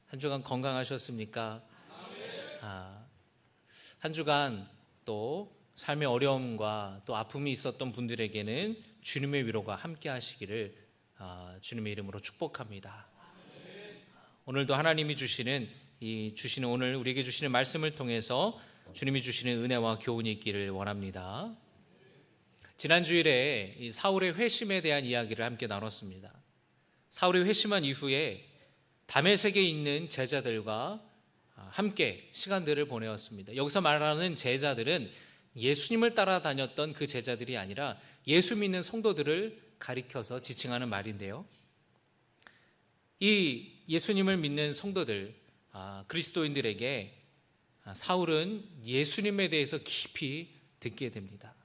한 주간 건강하셨습니까? 한 주간 또 삶의 어려움과 또 아픔이 있었던 분들에게는 주님의 위로가 함께 하시기를 주님의 이름으로 축복합니다. 오늘도 하나님이 주시는 오늘 우리에게 주시는 말씀을 통해서 주님이 주시는 은혜와 교훈이 있기를 원합니다. 지난 주일에 이 사울의 회심에 대한 이야기를 함께 나눴습니다. 사울이 회심한 이후에 다메섹에 있는 제자들과 함께 시간들을 보내었습니다. 여기서 말하는 제자들은 예수님을 따라다녔던 그 제자들이 아니라 예수 믿는 성도들을 가리켜서 지칭하는 말인데요. 이 예수님을 믿는 성도들, 그리스도인들에게 사울은 예수님에 대해서 깊이 듣게 됩니다.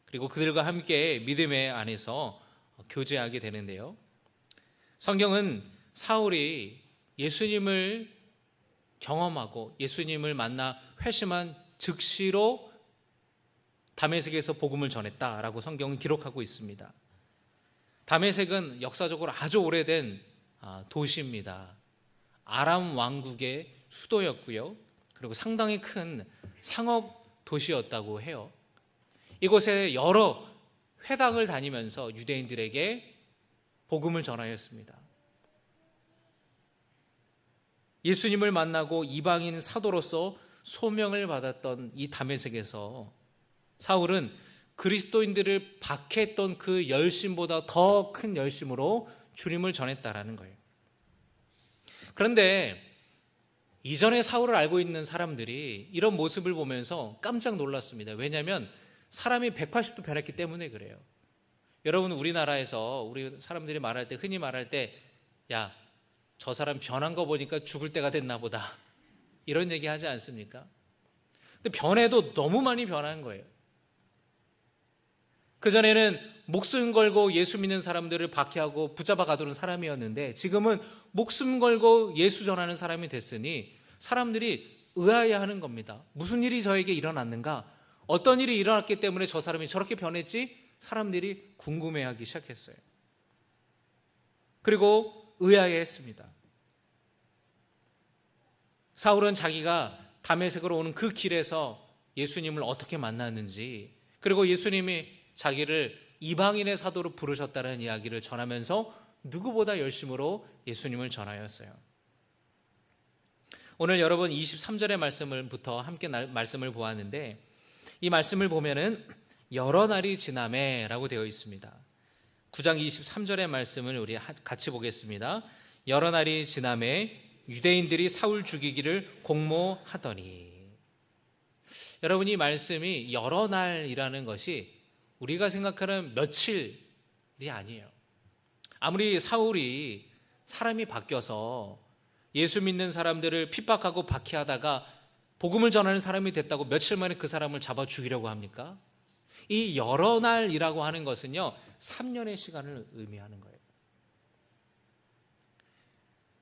그리고 그들과 함께 믿음의 안에서 교제하게 되는데요. 성경은 사울이 예수님을 경험하고 예수님을 만나 회심한 즉시로 다메섹에서 복음을 전했다라고 성경은 기록하고 있습니다. 다메섹은 역사적으로 아주 오래된 도시입니다. 아람 왕국의 수도였고요. 그리고 상당히 큰 상업 도시였다고 해요. 이곳에 여러 회당을 다니면서 유대인들에게 복음을 전하였습니다. 예수님을 만나고 이방인 사도로서 소명을 받았던 이 다메섹에서 사울은 그리스도인들을 박해했던 그 열심보다 더 큰 열심으로 주님을 전했다라는 거예요. 그런데 이전에 사울을 알고 있는 사람들이 이런 모습을 보면서 깜짝 놀랐습니다. 왜냐하면 사람이 180도 변했기 때문에 그래요. 여러분, 우리나라에서 우리 사람들이 말할 때, 흔히 말할 때, 야, 저 사람 변한 거 보니까 죽을 때가 됐나 보다, 이런 얘기 하지 않습니까? 근데 변해도 너무 많이 변한 거예요. 그전에는 목숨 걸고 예수 믿는 사람들을 박해하고 붙잡아 가두는 사람이었는데 지금은 목숨 걸고 예수 전하는 사람이 됐으니 사람들이 의아해하는 겁니다. 무슨 일이 저에게 일어났는가? 어떤 일이 일어났기 때문에 저 사람이 저렇게 변했지? 사람들이 궁금해하기 시작했어요. 그리고 의아해했습니다. 사울은 자기가 다메섹으로 오는 그 길에서 예수님을 어떻게 만났는지, 그리고 예수님이 자기를 이방인의 사도로 부르셨다는 이야기를 전하면서 누구보다 열심으로 예수님을 전하였어요. 오늘 여러분 23절의 말씀부터 함께 말씀을 보았는데, 이 말씀을 보면은 여러 날이 지나매라고 되어 있습니다. 9장 23절의 말씀을 우리 같이 보겠습니다. 여러 날이 지나매 유대인들이 사울 죽이기를 공모하더니. 여러분, 이 말씀이 여러 날이라는 것이 우리가 생각하는 며칠이 아니에요. 아무리 사울이 사람이 바뀌어서 예수 믿는 사람들을 핍박하고 박해하다가 복음을 전하는 사람이 됐다고 며칠 만에 그 사람을 잡아 죽이려고 합니까? 이 여러 날이라고 하는 것은요, 3년의 시간을 의미하는 거예요.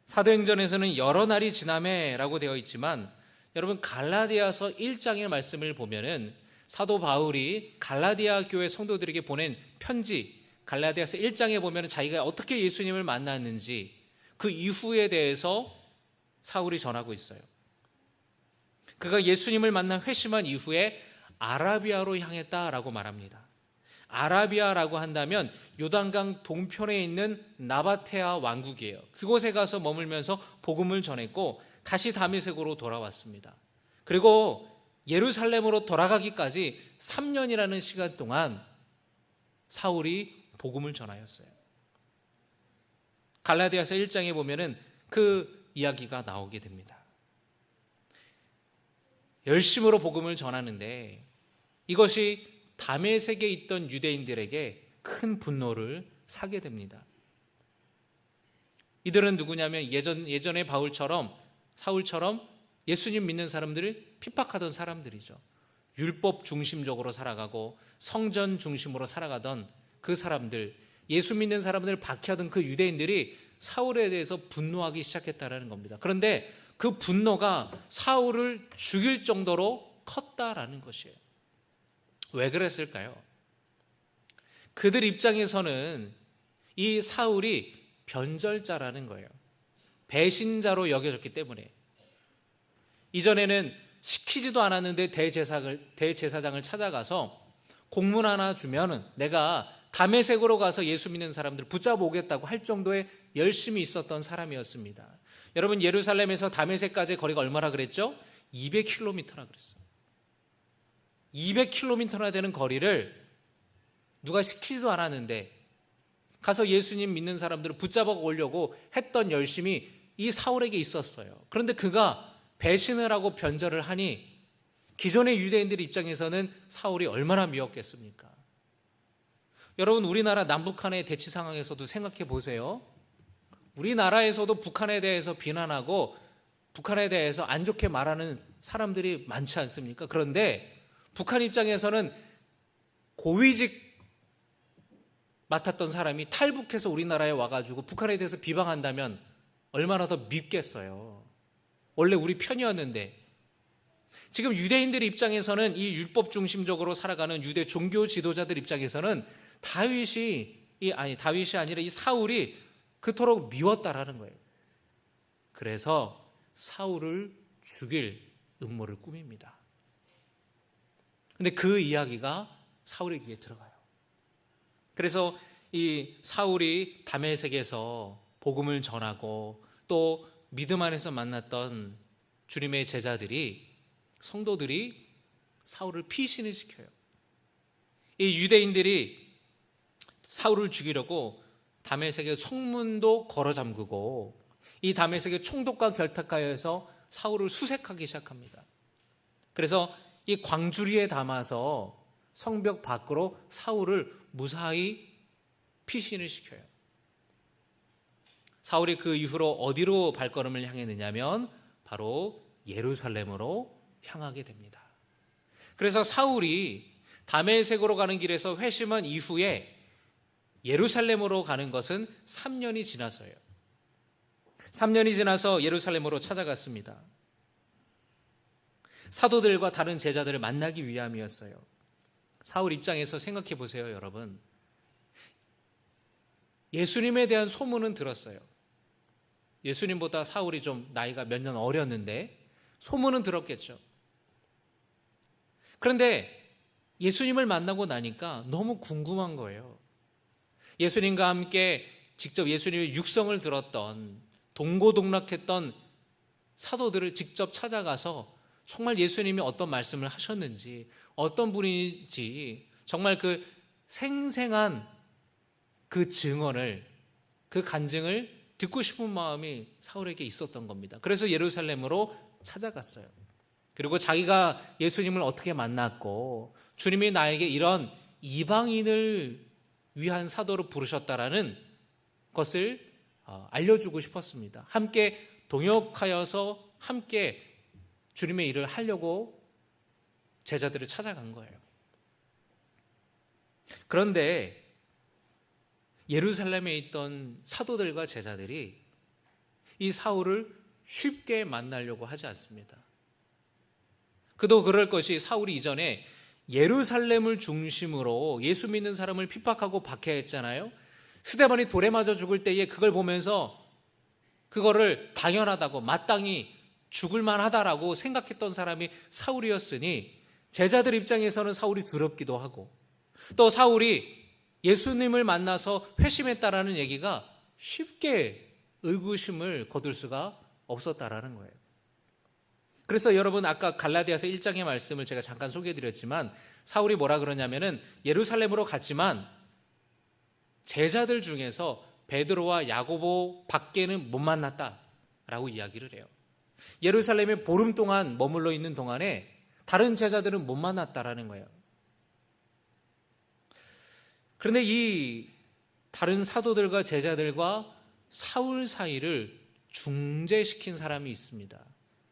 사도행전에서는 여러 날이 지나매라고 되어 있지만, 여러분 갈라디아서 1장의 말씀을 보면은 사도 바울이 갈라디아 교회 성도들에게 보낸 편지, 갈라디아서 1장에 보면은 자기가 어떻게 예수님을 만났는지 그 이후에 대해서 사울이 전하고 있어요. 그가 예수님을 만난 회심한 이후에 아라비아로 향했다라고 말합니다. 아라비아라고 한다면 요단강 동편에 있는 나바테아 왕국이에요. 그곳에 가서 머물면서 복음을 전했고 다시 다메섹으로 돌아왔습니다. 그리고 예루살렘으로 돌아가기까지 3년이라는 시간 동안 사울이 복음을 전하였어요. 갈라디아서 1장에 보면은 그 이야기가 나오게 됩니다. 열심으로 복음을 전하는데 이것이 다메섹에 있던 유대인들에게 큰 분노를 사게 됩니다. 이들은 누구냐면 예전에 사울처럼 예수님 믿는 사람들을 핍박하던 사람들이죠. 율법 중심적으로 살아가고 성전 중심으로 살아가던 그 사람들, 예수 믿는 사람들을 박해하던 그 유대인들이 사울에 대해서 분노하기 시작했다는 겁니다. 그런데 그 분노가 사울을 죽일 정도로 컸다라는 것이에요. 왜 그랬을까요? 그들 입장에서는 이 사울이 변절자라는 거예요. 배신자로 여겨졌기 때문에 이전에는 시키지도 않았는데 대제사장을 찾아가서 공문 하나 주면은 내가 다메섹으로 가서 예수 믿는 사람들을 붙잡아 오겠다고 할 정도의 열심이 있었던 사람이었습니다. 여러분, 예루살렘에서 다메섹까지의 거리가 얼마나 그랬죠? 200km나 그랬어요. 200km나 되는 거리를 누가 시키지도 않았는데 가서 예수님 믿는 사람들을 붙잡아 오려고 했던 열심이 이 사울에게 있었어요. 그런데 그가 배신을 하고 변절을 하니 기존의 유대인들 입장에서는 사울이 얼마나 미웠겠습니까? 여러분, 우리나라 남북한의 대치 상황에서도 생각해 보세요. 우리나라에서도 북한에 대해서 비난하고 북한에 대해서 안 좋게 말하는 사람들이 많지 않습니까? 그런데 북한 입장에서는 고위직 맡았던 사람이 탈북해서 우리나라에 와가지고 북한에 대해서 비방한다면 얼마나 더 밉겠어요. 원래 우리 편이었는데. 지금 유대인들 입장에서는 이 율법 중심적으로 살아가는 유대 종교 지도자들 입장에서는 다윗이 아니라 이 사울이 그토록 미웠다라는 거예요. 그래서 사울을 죽일 음모를 꾸밉니다. 근데 그 이야기가 사울의 귀에 들어가요. 그래서 이 사울이 다메섹에서 복음을 전하고 또 믿음 안에서 만났던 주님의 제자들이, 성도들이 사울을 피신을 시켜요. 이 유대인들이 사울을 죽이려고 다메섹의 성문도 걸어 잠그고 이 다메섹의 총독과 결탁하여서 사울을 수색하기 시작합니다. 그래서 이 광주리에 담아서 성벽 밖으로 사울을 무사히 피신을 시켜요. 사울이 그 이후로 어디로 발걸음을 향했느냐면 바로 예루살렘으로 향하게 됩니다. 그래서 사울이 다메섹으로 가는 길에서 회심한 이후에 예루살렘으로 가는 것은 3년이 지나서예요. 3년이 지나서 예루살렘으로 찾아갔습니다. 사도들과 다른 제자들을 만나기 위함이었어요. 사울 입장에서 생각해 보세요, 여러분. 예수님에 대한 소문은 들었어요. 예수님보다 사울이 좀 나이가 몇 년 어렸는데 소문은 들었겠죠. 그런데 예수님을 만나고 나니까 너무 궁금한 거예요. 예수님과 함께 직접 예수님의 육성을 들었던, 동고동락했던 사도들을 직접 찾아가서 정말 예수님이 어떤 말씀을 하셨는지, 어떤 분인지 정말 그 생생한 그 증언을, 그 간증을 듣고 싶은 마음이 사울에게 있었던 겁니다. 그래서 예루살렘으로 찾아갔어요. 그리고 자기가 예수님을 어떻게 만났고 주님이 나에게 이런 이방인을 위한 사도로 부르셨다라는 것을 알려주고 싶었습니다. 함께 동역하여서 함께 주님의 일을 하려고 제자들을 찾아간 거예요. 그런데 예루살렘에 있던 사도들과 제자들이 이 사울을 쉽게 만나려고 하지 않습니다. 그도 그럴 것이, 사울이 이전에 예루살렘을 중심으로 예수 믿는 사람을 핍박하고 박해했잖아요. 스데반이 돌에 맞아 죽을 때에 그걸 보면서 그거를 당연하다고, 마땅히 죽을 만하다라고 생각했던 사람이 사울이었으니 제자들 입장에서는 사울이 두렵기도 하고, 또 사울이 예수님을 만나서 회심했다라는 얘기가 쉽게 의구심을 거둘 수가 없었다라는 거예요. 그래서 여러분, 아까 갈라디아서 1장의 말씀을 제가 잠깐 소개해드렸지만 사울이 뭐라 그러냐면은 예루살렘으로 갔지만 제자들 중에서 베드로와 야고보 밖에는 못 만났다라고 이야기를 해요. 예루살렘에 보름 동안 머물러 있는 동안에 다른 제자들은 못 만났다라는 거예요. 그런데 이 다른 사도들과 제자들과 사울 사이를 중재시킨 사람이 있습니다.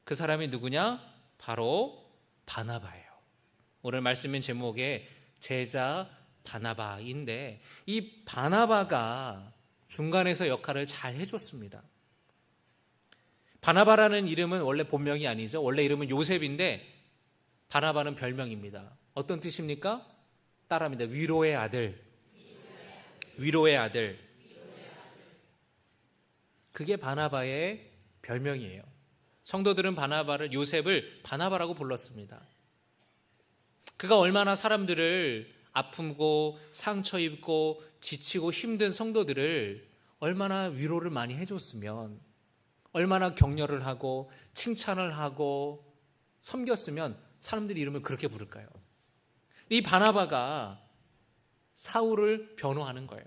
그 사람이 누구냐? 바로 바나바예요. 오늘 말씀인 제목에 제자 바나바인데, 이 바나바가 중간에서 역할을 잘 해줬습니다. 바나바라는 이름은 원래 본명이 아니죠. 원래 이름은 요셉인데 바나바는 별명입니다. 어떤 뜻입니까? 따라합니다. 위로의 아들. 위로의 아들. 그게 바나바의 별명이에요. 성도들은 요셉을 바나바라고 불렀습니다. 그가 얼마나 사람들을 아프고 상처 입고 지치고 힘든 성도들을 얼마나 위로를 많이 해줬으면, 얼마나 격려를 하고 칭찬을 하고 섬겼으면 사람들이 이름을 그렇게 부를까요? 이 바나바가 사울을 변호하는 거예요.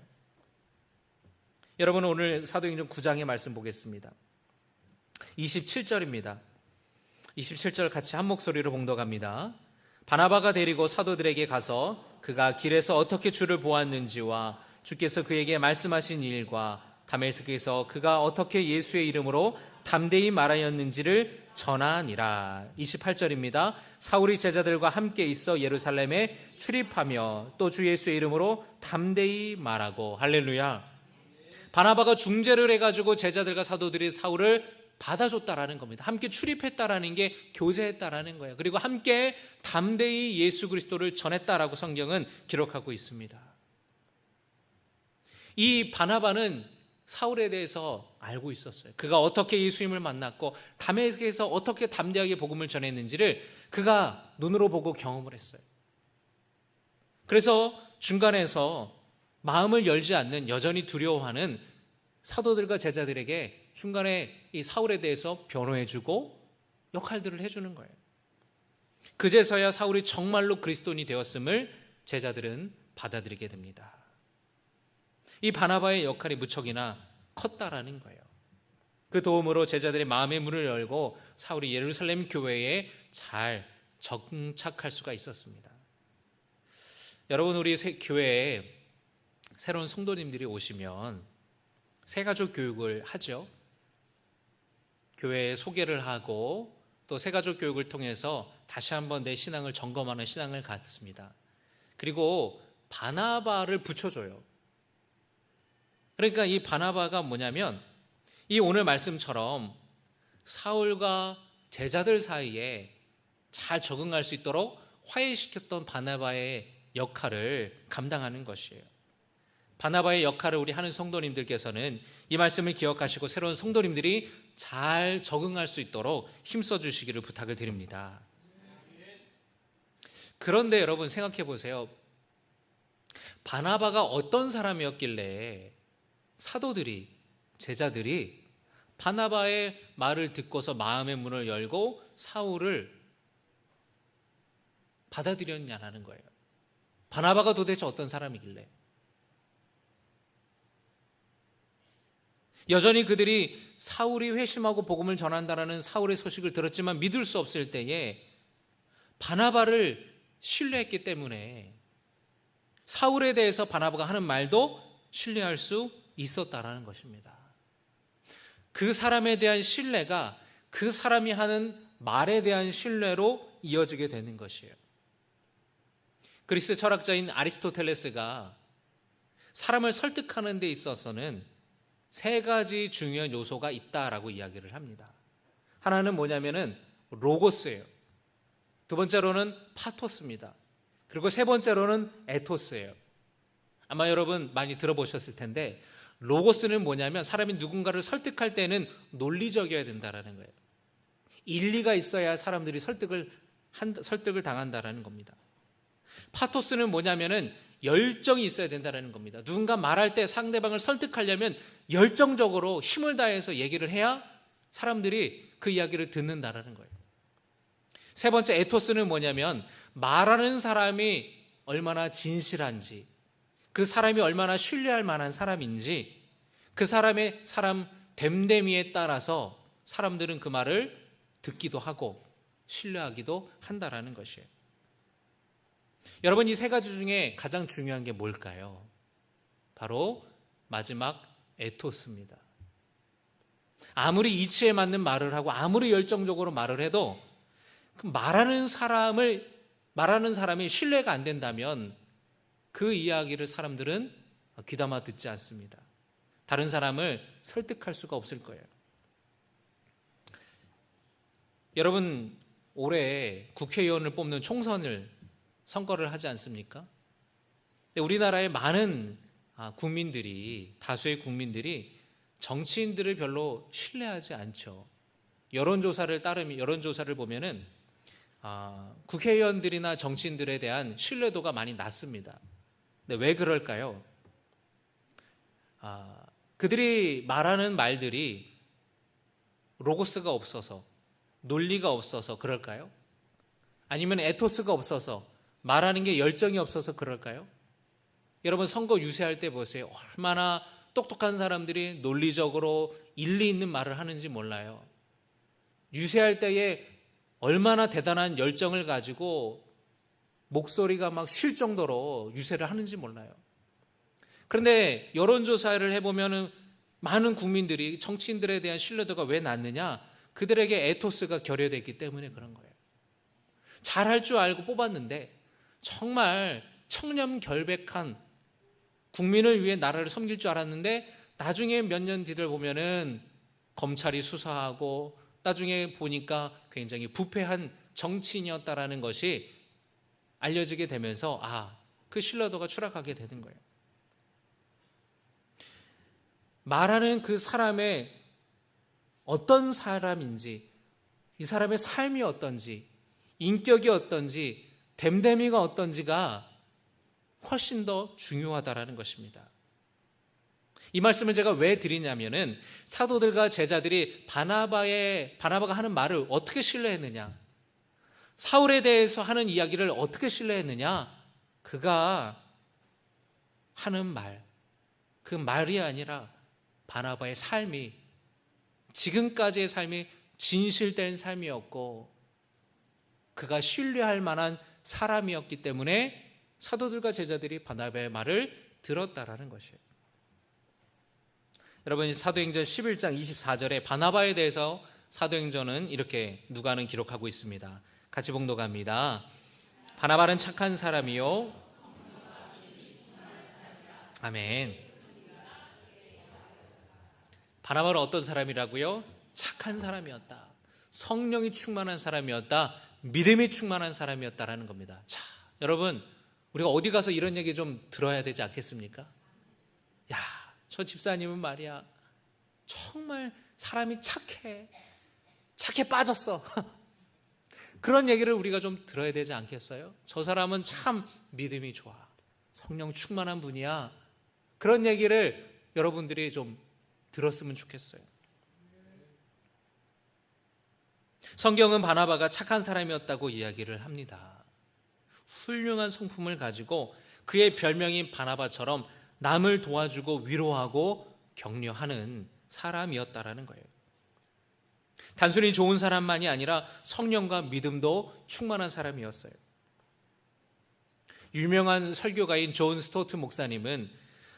여러분, 오늘 사도행전 9장의 말씀 보겠습니다. 27절입니다. 27절 같이 한 목소리로 봉독합니다. 바나바가 데리고 사도들에게 가서 그가 길에서 어떻게 주를 보았는지와 주께서 그에게 말씀하신 일과 다메섹에서 그가 어떻게 예수의 이름으로 담대히 말하였는지를 전하니라. 28절입니다. 사울이 제자들과 함께 있어 예루살렘에 출입하며 또 주 예수의 이름으로 담대히 말하고. 할렐루야. 바나바가 중재를 해가지고 제자들과 사도들이 사울을 받아줬다라는 겁니다. 함께 출입했다라는 게 교제했다라는 거예요. 그리고 함께 담대히 예수 그리스도를 전했다라고 성경은 기록하고 있습니다. 이 바나바는 사울에 대해서 알고 있었어요. 그가 어떻게 예수님을 만났고 다메섹에서 어떻게 담대하게 복음을 전했는지를 그가 눈으로 보고 경험을 했어요. 그래서 중간에서 마음을 열지 않는, 여전히 두려워하는 사도들과 제자들에게 중간에 이 사울에 대해서 변호해주고 역할들을 해주는 거예요. 그제서야 사울이 정말로 그리스도인이 되었음을 제자들은 받아들이게 됩니다. 이 바나바의 역할이 무척이나 컸다라는 거예요. 그 도움으로 제자들의 마음의 문을 열고 사울이 예루살렘 교회에 잘 정착할 수가 있었습니다. 여러분, 우리 교회에 새로운 성도님들이 오시면 새가족 교육을 하죠. 교회에 소개를 하고 또 새가족 교육을 통해서 다시 한번 내 신앙을 점검하는 신앙을 갖습니다. 그리고 바나바를 붙여줘요. 그러니까 이 바나바가 뭐냐면 이 오늘 말씀처럼 사울과 제자들 사이에 잘 적응할 수 있도록 화해시켰던 바나바의 역할을 감당하는 것이에요. 바나바의 역할을 우리 하는 성도님들께서는 이 말씀을 기억하시고 새로운 성도님들이 잘 적응할 수 있도록 힘써 주시기를 부탁을 드립니다. 그런데 여러분, 생각해 보세요. 바나바가 어떤 사람이었길래 사도들이, 제자들이 바나바의 말을 듣고서 마음의 문을 열고 사울을 받아들였냐는 거예요. 바나바가 도대체 어떤 사람이길래? 여전히 그들이 사울이 회심하고 복음을 전한다라는 사울의 소식을 들었지만 믿을 수 없을 때에 바나바를 신뢰했기 때문에 사울에 대해서 바나바가 하는 말도 신뢰할 수 있었다라는 것입니다. 그 사람에 대한 신뢰가 그 사람이 하는 말에 대한 신뢰로 이어지게 되는 것이에요. 그리스 철학자인 아리스토텔레스가 사람을 설득하는 데 있어서는 세 가지 중요한 요소가 있다라고 이야기를 합니다. 하나는 뭐냐면은 로고스예요. 두 번째로는 파토스입니다. 그리고 세 번째로는 에토스예요. 아마 여러분 많이 들어보셨을 텐데 로고스는 뭐냐면 사람이 누군가를 설득할 때는 논리적이어야 된다라는 거예요. 일리가 있어야 사람들이 설득을 당한다라는 겁니다. 파토스는 뭐냐면은 열정이 있어야 된다는 겁니다. 누군가 말할 때 상대방을 설득하려면 열정적으로 힘을 다해서 얘기를 해야 사람들이 그 이야기를 듣는다라는 거예요. 세 번째 에토스는 뭐냐면 말하는 사람이 얼마나 진실한지, 그 사람이 얼마나 신뢰할 만한 사람인지, 그 사람의 됨됨이에 따라서 사람들은 그 말을 듣기도 하고 신뢰하기도 한다라는 것이에요. 여러분, 이 세 가지 중에 가장 중요한 게 뭘까요? 바로 마지막 에토스입니다. 아무리 이치에 맞는 말을 하고 아무리 열정적으로 말을 해도 그 말하는 사람이 신뢰가 안 된다면 그 이야기를 사람들은 귀담아 듣지 않습니다. 다른 사람을 설득할 수가 없을 거예요. 여러분, 올해 국회의원을 뽑는 선거를 하지 않습니까? 우리나라의 많은 다수의 국민들이 정치인들을 별로 신뢰하지 않죠. 여론조사를 보면은 국회의원들이나 정치인들에 대한 신뢰도가 많이 낮습니다. 근데 왜 그럴까요? 그들이 말하는 말들이 로고스가 없어서, 논리가 없어서 그럴까요? 아니면 에토스가 없어서, 말하는 게 열정이 없어서 그럴까요? 여러분, 선거 유세할 때 보세요. 얼마나 똑똑한 사람들이 논리적으로 일리 있는 말을 하는지 몰라요. 유세할 때에 얼마나 대단한 열정을 가지고 목소리가 막 쉴 정도로 유세를 하는지 몰라요. 그런데 여론조사를 해보면 많은 국민들이 정치인들에 대한 신뢰도가 왜 낮느냐? 그들에게 에토스가 결여됐기 때문에 그런 거예요. 잘할 줄 알고 뽑았는데 정말 청렴결백한 국민을 위해 나라를 섬길 줄 알았는데 나중에 몇 년 뒤를 보면은 검찰이 수사하고 나중에 보니까 굉장히 부패한 정치인이었다라는 것이 알려지게 되면서 그 신뢰도가 추락하게 되는 거예요. 말하는 그 사람의 어떤 사람인지, 이 사람의 삶이 어떤지, 인격이 어떤지, 됨됨이가 어떤지가 훨씬 더 중요하다라는 것입니다. 이 말씀을 제가 왜 드리냐면은 사도들과 제자들이 바나바가 하는 말을 어떻게 신뢰했느냐, 사울에 대해서 하는 이야기를 어떻게 신뢰했느냐, 그가 하는 말, 그 말이 아니라 바나바의 삶이, 지금까지의 삶이 진실된 삶이었고 그가 신뢰할 만한 사람이었기 때문에 사도들과 제자들이 바나바의 말을 들었다라는 것이에요. 여러분, 사도행전 11장 24절에 바나바에 대해서 사도행전은 이렇게 누가는 기록하고 있습니다. 같이 봉독합니다. 바나바는 착한 사람이요. 아멘. 바나바는 어떤 사람이라고요? 착한 사람이었다. 성령이 충만한 사람이었다. 믿음이 충만한 사람이었다라는 겁니다. 자, 여러분, 우리가 어디 가서 이런 얘기 좀 들어야 되지 않겠습니까? 야, 저 집사님은 말이야, 정말 사람이 착해 빠졌어. 그런 얘기를 우리가 좀 들어야 되지 않겠어요? 저 사람은 참 믿음이 좋아, 성령 충만한 분이야. 그런 얘기를 여러분들이 좀 들었으면 좋겠어요. 성경은 바나바가 착한 사람이었다고 이야기를 합니다. 훌륭한 성품을 가지고 그의 별명인 바나바처럼 남을 도와주고 위로하고 격려하는 사람이었다라는 거예요. 단순히 좋은 사람만이 아니라 성령과 믿음도 충만한 사람이었어요. 유명한 설교가인 존 스토트 목사님은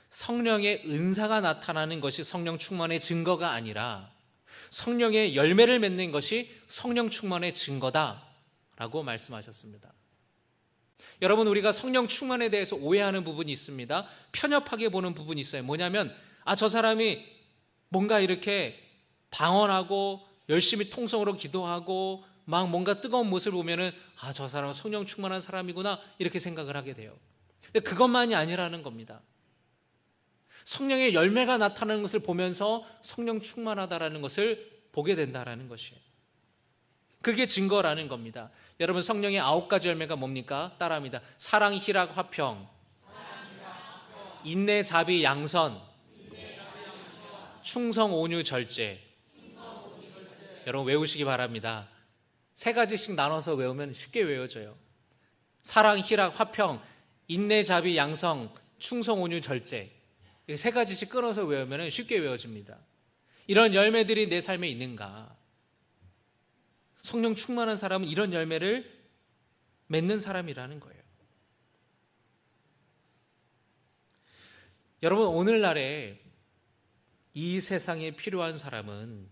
성령의 은사가 나타나는 것이 성령 충만의 증거가 아니라 성령의 열매를 맺는 것이 성령 충만의 증거다라고 말씀하셨습니다. 여러분, 우리가 성령 충만에 대해서 오해하는 부분이 있습니다. 편협하게 보는 부분이 있어요. 뭐냐면 저 사람이 뭔가 이렇게 방언하고 열심히 통성으로 기도하고 막 뭔가 뜨거운 모습을 보면은 저 사람은 성령 충만한 사람이구나, 이렇게 생각을 하게 돼요. 근데 그것만이 아니라는 겁니다. 성령의 열매가 나타나는 것을 보면서 성령 충만하다라는 것을 보게 된다라는 것이에요. 그게 증거라는 겁니다. 여러분, 성령의 9가지 열매가 뭡니까? 따라합니다. 사랑, 희락, 화평, 인내, 자비, 양선, 충성, 온유, 절제. 여러분, 외우시기 바랍니다. 3가지씩 나눠서 외우면 쉽게 외워져요. 사랑, 희락, 화평, 인내, 자비, 양성, 충성, 온유, 절제. 3가지씩 끊어서 외우면 쉽게 외워집니다. 이런 열매들이 내 삶에 있는가? 성령 충만한 사람은 이런 열매를 맺는 사람이라는 거예요. 여러분, 오늘날에 이 세상에 필요한 사람은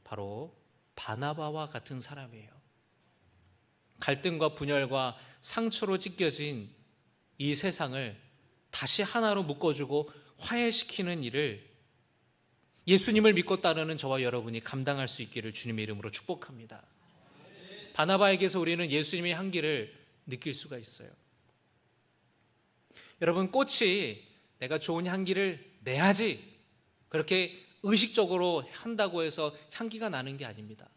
바로 바나바와 같은 사람이에요. 갈등과 분열과 상처로 찢겨진 이 세상을 다시 하나로 묶어주고 화해시키는 일을 예수님을 믿고 따르는 저와 여러분이 감당할 수 있기를 주님의 이름으로 축복합니다. 바나바에게서 우리는 예수님의 향기를 느낄 수가 있어요. 여러분, 꽃이 내가 좋은 향기를 내야지 그렇게 의식적으로 한다고 해서 향기가 나는 게 아닙니다.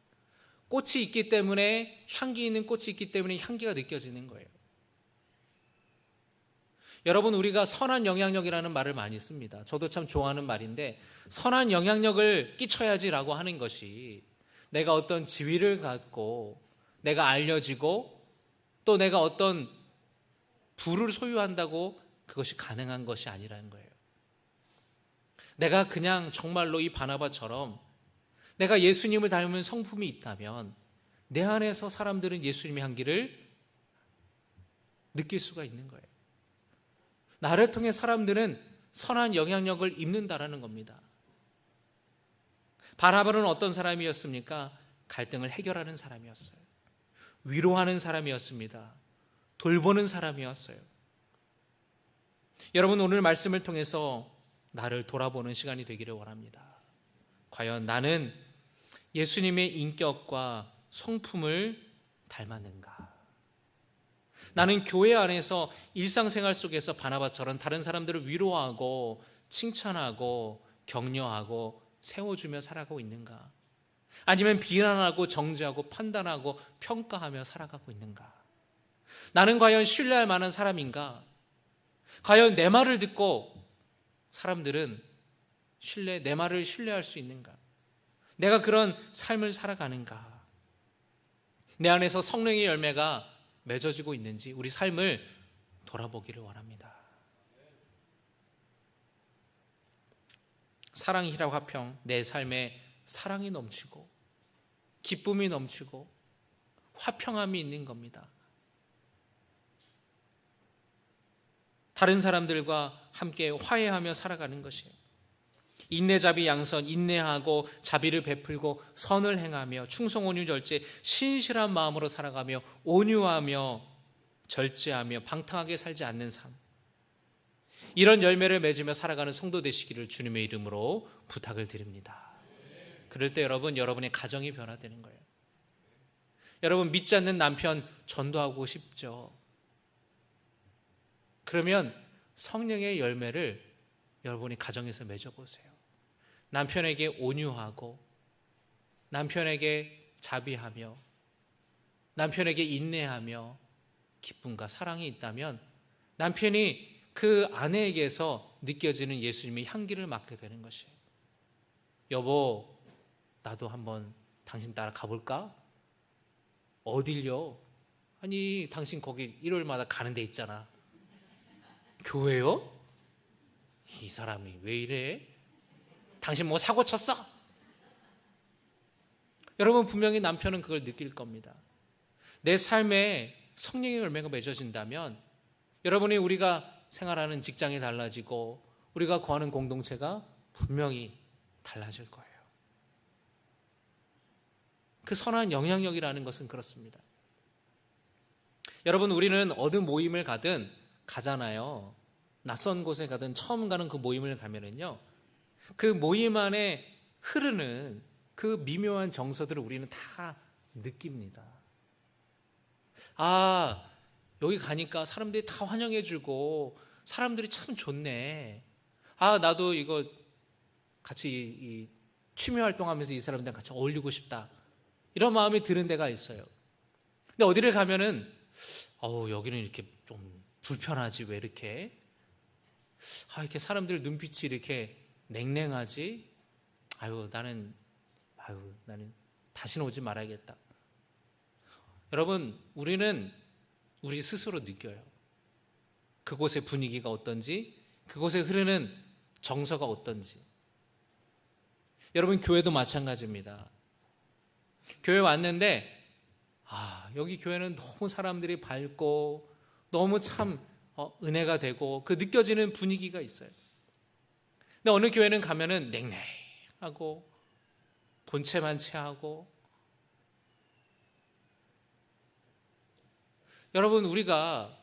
꽃이 있기 때문에, 향기 있는 꽃이 있기 때문에 향기가 느껴지는 거예요. 여러분, 우리가 선한 영향력이라는 말을 많이 씁니다. 저도 참 좋아하는 말인데, 선한 영향력을 끼쳐야지라고 하는 것이 내가 어떤 지위를 갖고 내가 알려지고 또 내가 어떤 부를 소유한다고 그것이 가능한 것이 아니라는 거예요. 내가 그냥 정말로 이 바나바처럼 내가 예수님을 닮은 성품이 있다면 내 안에서 사람들은 예수님의 향기를 느낄 수가 있는 거예요. 나를 통해 사람들은 선한 영향력을 입는다라는 겁니다. 바나바는 어떤 사람이었습니까? 갈등을 해결하는 사람이었어요. 위로하는 사람이었습니다. 돌보는 사람이었어요. 여러분, 오늘 말씀을 통해서 나를 돌아보는 시간이 되기를 원합니다. 과연 나는 예수님의 인격과 성품을 닮았는가? 나는 교회 안에서 일상생활 속에서 바나바처럼 다른 사람들을 위로하고 칭찬하고 격려하고 세워주며 살아가고 있는가? 아니면 비난하고 정죄하고 판단하고 평가하며 살아가고 있는가? 나는 과연 신뢰할 만한 사람인가? 과연 내 말을 듣고 사람들은 내 말을 신뢰할 수 있는가? 내가 그런 삶을 살아가는가? 내 안에서 성령의 열매가 맺어지고 있는지 우리 삶을 돌아보기를 원합니다. 사랑이라 화평, 내 삶에 사랑이 넘치고 기쁨이 넘치고 화평함이 있는 겁니다. 다른 사람들과 함께 화해하며 살아가는 것이에요. 인내자비 양선, 인내하고 자비를 베풀고 선을 행하며 충성 온유 절제, 신실한 마음으로 살아가며 온유하며 절제하며 방탕하게 살지 않는 삶, 이런 열매를 맺으며 살아가는 성도 되시기를 주님의 이름으로 부탁을 드립니다. 그럴 때 여러분의 가정이 변화되는 거예요. 여러분, 믿지 않는 남편 전도하고 싶죠? 그러면 성령의 열매를 여러분이 가정에서 맺어보세요. 남편에게 온유하고 남편에게 자비하며 남편에게 인내하며 기쁨과 사랑이 있다면 남편이 그 아내에게서 느껴지는 예수님의 향기를 맡게 되는 것이에요. 여보, 나도 한번 당신 따라 가볼까? 어딜요? 아니, 당신 거기 일요일마다 가는 데 있잖아. 교회요? 이 사람이 왜 이래? 당신 뭐 사고 쳤어? 여러분, 분명히 남편은 그걸 느낄 겁니다. 내 삶에 성령의 열매가 맺어진다면 여러분이 우리가 생활하는 직장이 달라지고 우리가 거하는 공동체가 분명히 달라질 거예요. 그 선한 영향력이라는 것은 그렇습니다. 여러분, 우리는 어느 모임을 가잖아요. 낯선 곳에 가든 처음 가는 그 모임을 가면은요, 그 모임 안에 흐르는 그 미묘한 정서들을 우리는 다 느낍니다. 아, 여기 가니까 사람들이 다 환영해주고 사람들이 참 좋네. 아, 나도 이거 같이 이 취미 활동하면서 이 사람들이랑 같이 어울리고 싶다. 이런 마음이 드는 데가 있어요. 근데 어디를 가면은 여기는 이렇게 좀 불편하지, 왜 이렇게? 이렇게 사람들 눈빛이 이렇게 냉랭하지? 나는 다시는 오지 말아야겠다. 여러분, 우리는 우리 스스로 느껴요. 그곳의 분위기가 어떤지, 그곳에 흐르는 정서가 어떤지. 여러분, 교회도 마찬가지입니다. 교회 왔는데 여기 교회는 너무 사람들이 밝고 너무 참 은혜가 되고 그 느껴지는 분위기가 있어요. 근데 어느 교회는 가면은 냉랭하고 본체만 채하고. 여러분, 우리가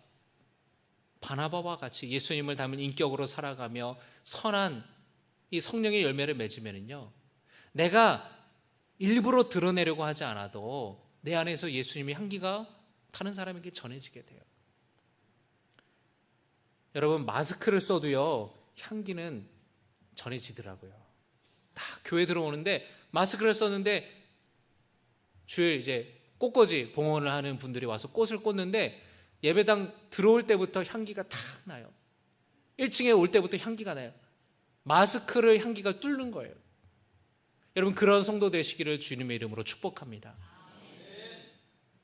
바나바와 같이 예수님을 닮은 인격으로 살아가며 선한 이 성령의 열매를 맺으면요, 내가 일부러 드러내려고 하지 않아도 내 안에서 예수님의 향기가 다른 사람에게 전해지게 돼요. 여러분, 마스크를 써도요, 향기는 전해지더라고요. 딱 교회 들어오는데 마스크를 썼는데 주일 이제 꽃꽂이 봉헌을 하는 분들이 와서 꽃을 꽂는데 예배당 들어올 때부터 향기가 탁 나요. 1층에 올 때부터 향기가 나요. 마스크를 향기가 뚫는 거예요. 여러분, 그런 성도 되시기를 주님의 이름으로 축복합니다.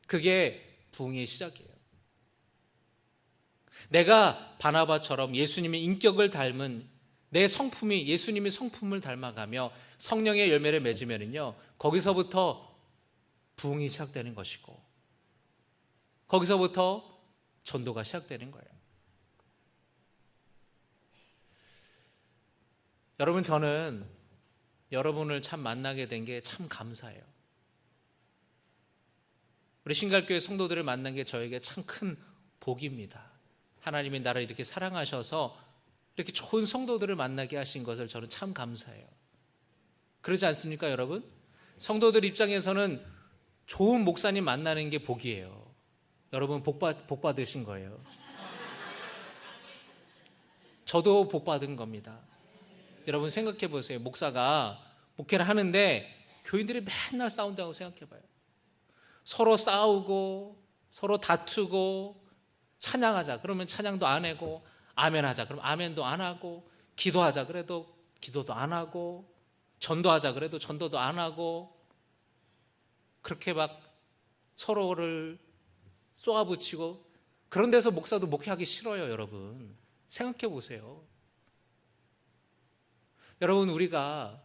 그게 부흥의 시작이에요. 내가 바나바처럼 예수님의 인격을 닮은 내 성품이 예수님의 성품을 닮아가며 성령의 열매를 맺으면요, 거기서부터 부흥이 시작되는 것이고, 거기서부터 전도가 시작되는 거예요. 여러분, 저는 여러분을 참 만나게 된 게 참 감사해요. 우리 신갈교회 성도들을 만난 게 저에게 참 큰 복입니다. 하나님이 나를 이렇게 사랑하셔서 이렇게 좋은 성도들을 만나게 하신 것을 저는 참 감사해요. 그러지 않습니까, 여러분? 성도들 입장에서는 좋은 목사님 만나는 게 복이에요. 여러분, 복 받으신 거예요. 저도 복 받은 겁니다. 여러분, 생각해 보세요. 목사가 목회를 하는데 교인들이 맨날 싸운다고 생각해 봐요. 서로 싸우고 서로 다투고, 찬양하자 그러면 찬양도 안 하고, 아멘하자 그러면 아멘도 안 하고, 기도하자 그래도 기도도 안 하고, 전도하자 그래도 전도도 안 하고, 그렇게 막 서로를 쏘아붙이고, 그런 데서 목사도 목회하기 싫어요. 여러분, 생각해 보세요. 여러분, 우리가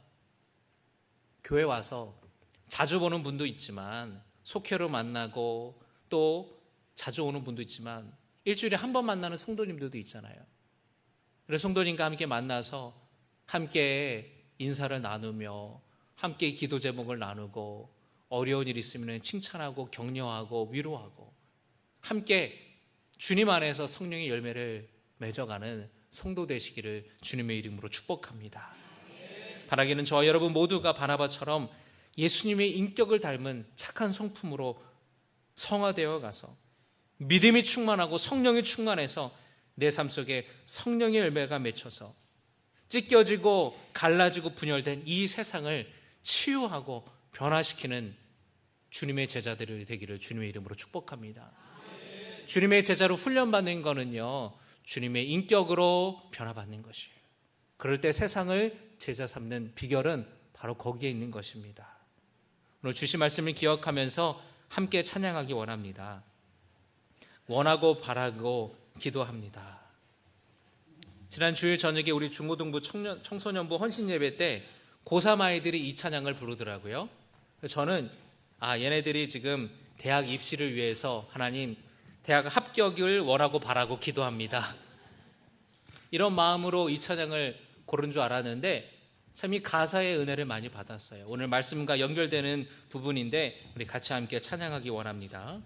교회 와서 자주 보는 분도 있지만, 속회로 만나고 또 자주 오는 분도 있지만, 일주일에 한 번 만나는 성도님들도 있잖아요. 그래서 성도님과 함께 만나서 함께 인사를 나누며 함께 기도 제목을 나누고, 어려운 일 있으면 칭찬하고 격려하고 위로하고, 함께 주님 안에서 성령의 열매를 맺어가는 성도 되시기를 주님의 이름으로 축복합니다. 바라기는 저와 여러분 모두가 바나바처럼 예수님의 인격을 닮은 착한 성품으로 성화되어 가서 믿음이 충만하고 성령이 충만해서 내 삶 속에 성령의 열매가 맺혀서 찢겨지고 갈라지고 분열된 이 세상을 치유하고 변화시키는 주님의 제자들이 되기를 주님의 이름으로 축복합니다. 주님의 제자로 훈련받는 거는요, 주님의 인격으로 변화받는 것이에요. 그럴 때 세상을 제자 삼는 비결은 바로 거기에 있는 것입니다. 오늘 주신 말씀을 기억하면서 함께 찬양하기 원합니다. 원하고 바라고 기도합니다. 지난 주일 저녁에 우리 중고등부 청소년부 헌신 예배 때 고3 아이들이 이 찬양을 부르더라고요. 저는 얘네들이 지금 대학 입시를 위해서 하나님 대학 합격을 원하고 바라고 기도합니다, 이런 마음으로 이 찬양을 고른 줄 알았는데 참 이 가사의 은혜를 많이 받았어요. 오늘 말씀과 연결되는 부분인데 우리 같이 함께 찬양하기 원합니다.